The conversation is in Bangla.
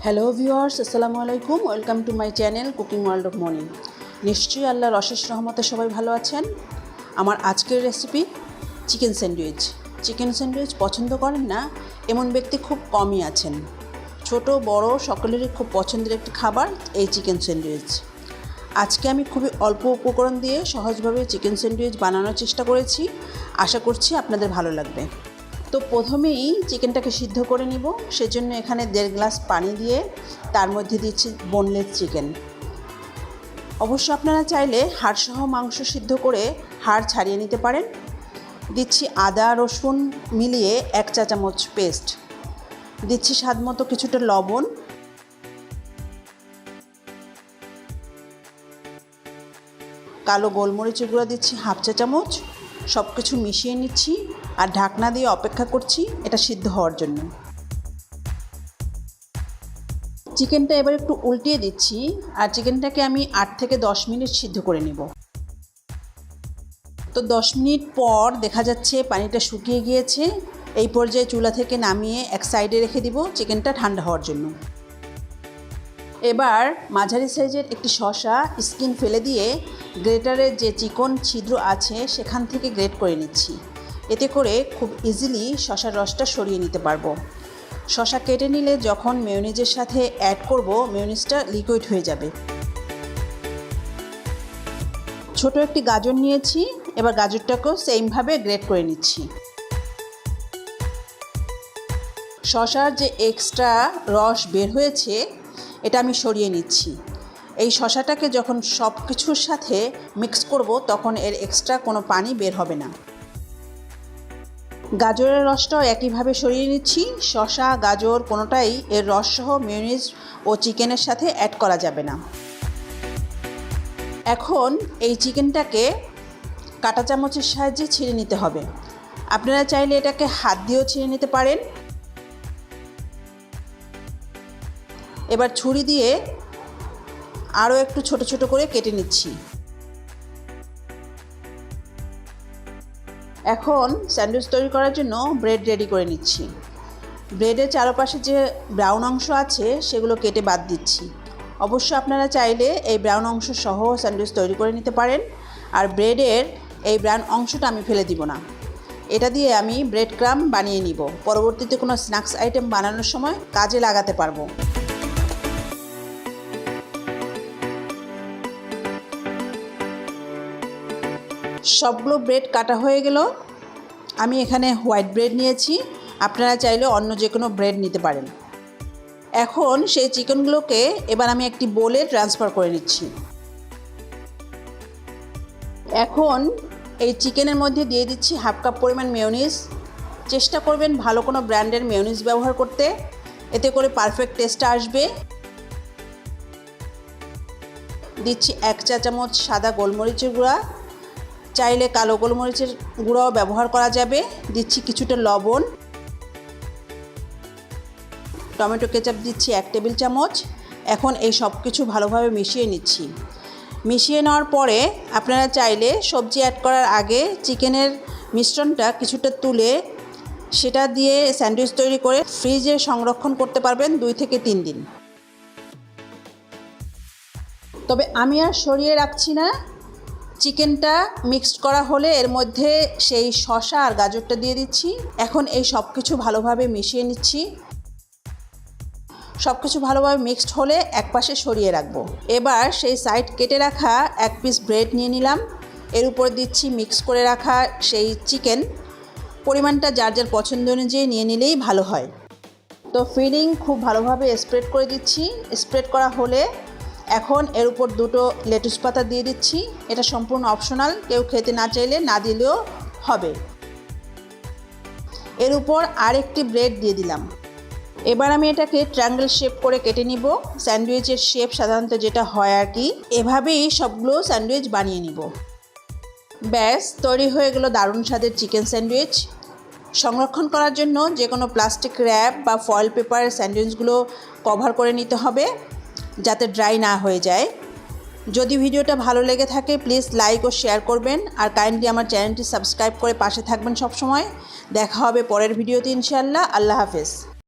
হ্যালো ভিউয়ার্স, আসসালামু আলাইকুম। Welcome to my channel cooking world of money. নিশ্চয়ই আল্লাহর অশেষ রহমতে সবাই ভালো আছেন। আমার আজকের recipe chicken sandwich. Chicken sandwich পছন্দ করেন না এমন ব্যক্তি খুব কমই আছেন। ছোট বড় সকলেরই খুব পছন্দের একটি খাবার এই চিকেন স্যান্ডউইচ। আজকে আমি খুবই অল্প উপকরণ দিয়ে সহজভাবে চিকেন স্যান্ডউইচ বানানোর চেষ্টা করেছি। আশা করছি আপনাদের ভালো লাগবে। তো প্রথমেই চিকেনটাকে সিদ্ধ করে নিব। সেজন্য এখানে 1.5 গ্লাস পানি দিয়ে তার মধ্যে দিচ্ছি বোনলেস চিকেন। অবশ্য আপনারা চাইলে হাড়সহ মাংস সিদ্ধ করে হাড় ছাড়িয়ে নিতে পারেন। দিচ্ছি আদা রসুন মিলিয়ে 1 চা চামচ পেস্ট। দিচ্ছি স্বাদ মতো কিছুটা লবণ, কালো গোলমরিচের গুঁড়া দিচ্ছি 1/2 চা চামচ। সব কিছু মিশিয়ে নিচ্ছি আর ঢাকনা দিয়ে অপেক্ষা করছি এটা সিদ্ধ হওয়ার জন্য। চিকেনটা এবার একটু উল্টিয়ে দিচ্ছি আর চিকেনটাকে আমি 8 থেকে 10 মিনিট সিদ্ধ করে নেব। তো 10 মিনিট পর দেখা যাচ্ছে পানিটা শুকিয়ে গিয়েছে। এই পর্যায়ে চুলা থেকে নামিয়ে এক সাইডে রেখে দিব চিকেনটা ঠান্ডা হওয়ার জন্য। এবার মাঝারি সাইজের একটি শসা স্কিন ফেলে দিয়ে গ্রেটারের যে চিকন ছিদ্র আছে সেখান থেকে গ্রেট করে নিচ্ছি। এতে করে খুব ইজিলি শসার রসটা সরিয়ে নিতে পারবো। শসা কেটে নিলে যখন মেয়োনিজের সাথে অ্যাড করব মেয়োনিজটা লিকুইড হয়ে যাবে। ছোট একটি গাজর নিয়েছি, এবার গাজরটাকেও সেমভাবে গ্রেট করে নিচ্ছি। শসার যে এক্সট্রা রস বের হয়েছে এটা আমি সরিয়ে নিচ্ছি। এই শসাটাকে যখন সব কিছুর সাথে মিক্স করব তখন এর এক্সট্রা কোনো পানি বের হবে না। গাজরের রসটাও একইভাবে সরিয়ে নিচ্ছি। শসা গাজর কোনোটাই এর রসসহ মেয়োনিজ ও চিকেনের সাথে অ্যাড করা যাবে না। এখন এই চিকেনটাকে কাঁটা চামচের সাহায্যে ছিঁড়ে নিতে হবে। আপনারা চাইলে এটাকে হাত দিয়েও ছিঁড়ে নিতে পারেন। এবার ছুরি দিয়ে আরও একটু ছোট ছোট করে কেটে নিচ্ছি। এখন স্যান্ডউইচ তৈরি করার জন্য ব্রেড রেডি করে নিচ্ছি। ব্রেডের চারপাশে যে ব্রাউন অংশ আছে সেগুলো কেটে বাদ দিচ্ছি। অবশ্য আপনারা চাইলে এই ব্রাউন অংশ সহ স্যান্ডউইচ তৈরি করে নিতে পারেন। আর ব্রেডের এই ব্রাউন অংশটা আমি ফেলে দিব না। এটা দিয়ে আমি ব্রেড ক্রাম্ব বানিয়ে নিব। পরবর্তীতে কোনো স্ন্যাক্স আইটেম বানানোর সময় কাজে লাগাতে পারবো। সবগুলো ব্রেড কাটা হয়ে গেল। আমি এখানে হোয়াইট ব্রেড নিয়েছি, আপনারা চাইলে অন্য যে কোনো ব্রেড নিতে পারেন। এখন সেই চিকেনগুলোকে এবার আমি একটি বোলে ট্রান্সফার করে নিচ্ছি। এখন এই চিকেনের মধ্যে দিয়ে দিচ্ছি 1/2 কাপ পরিমাণ মেয়োনিজ। চেষ্টা করবেন ভালো কোনো ব্র্যান্ডের মেয়োনিজ ব্যবহার করতে, এতে করে পারফেক্ট টেস্টটা আসবে। দিচ্ছি 1 চা চামচ সাদা গোলমরিচের গুঁড়া, চাইলে কালো গোলমরিচের গুঁড়াও ব্যবহার করা যাবে। দিচ্ছি কিছুটা লবণ। টমেটো কেচাপ দিচ্ছি 1 টেবিল চামচ। এখন এই সব কিছু ভালোভাবে মিশিয়ে নিচ্ছি। মিশিয়ে নেওয়ার পরে আপনারা চাইলে সবজি অ্যাড করার আগে চিকেনের মিশ্রণটা কিছুটা তুলে সেটা দিয়ে স্যান্ডউইচ তৈরি করে ফ্রিজে সংরক্ষণ করতে পারবেন 2 থেকে 3 দিন। তবে আমি আর সরিয়ে রাখছি না। চিকেনটা মিক্সড করা হলে এর মধ্যে সেই শসা আর গাজরটা দিয়ে দিচ্ছি। এখন এই সব কিছু ভালোভাবে মিশিয়ে নিচ্ছি। সব কিছু ভালোভাবে মিক্সড হলে এক পাশে সরিয়ে রাখবো। এবার সেই সাইড কেটে রাখা 1 পিস ব্রেড নিয়ে নিলাম। এর উপর দিচ্ছি মিক্স করে রাখা সেই চিকেন। পরিমাণটা যার যার পছন্দ অনুযায়ী নিয়ে নিলেই ভালো হয়। তো ফিলিং খুব ভালোভাবে স্প্রেড করে দিচ্ছি। স্প্রেড করা হলে এখন এর উপর 2টো লেটুস পাতা দিয়ে দিচ্ছি। এটা সম্পূর্ণ অপশনাল, কেউ খেতে না চাইলে না দিলেও হবে। এর উপর আরেকটি ব্রেড দিয়ে দিলাম। এবার আমি এটাকে ট্রায়াঙ্গেল শেপ করে কেটে নিব। স্যান্ডউইচের শেপ সাধারণত যেটা হয় আর কি, এভাবেই সবগুলো স্যান্ডউইচ বানিয়ে নিব। ব্যাস তৈরি হয়ে গেল দারুণ স্বাদের চিকেন স্যান্ডউইচ। সংরক্ষণ করার জন্য যে কোনো প্লাস্টিক র্যাপ বা ফয়েল পেপার স্যান্ডউইচগুলো কভার করে নিতে হবে যাতে ড্রাই না হয়ে যায়। যদি ভিডিওটা ভালো লেগে থাকে প্লিজ লাইক ও শেয়ার করবেন আর কাইন্ডলি আমার চ্যানেলটি সাবস্ক্রাইব করে পাশে থাকবেন সব সময়। দেখা হবে পরের ভিডিওতে ইনশাআল্লাহ। আল্লাহ হাফেজ।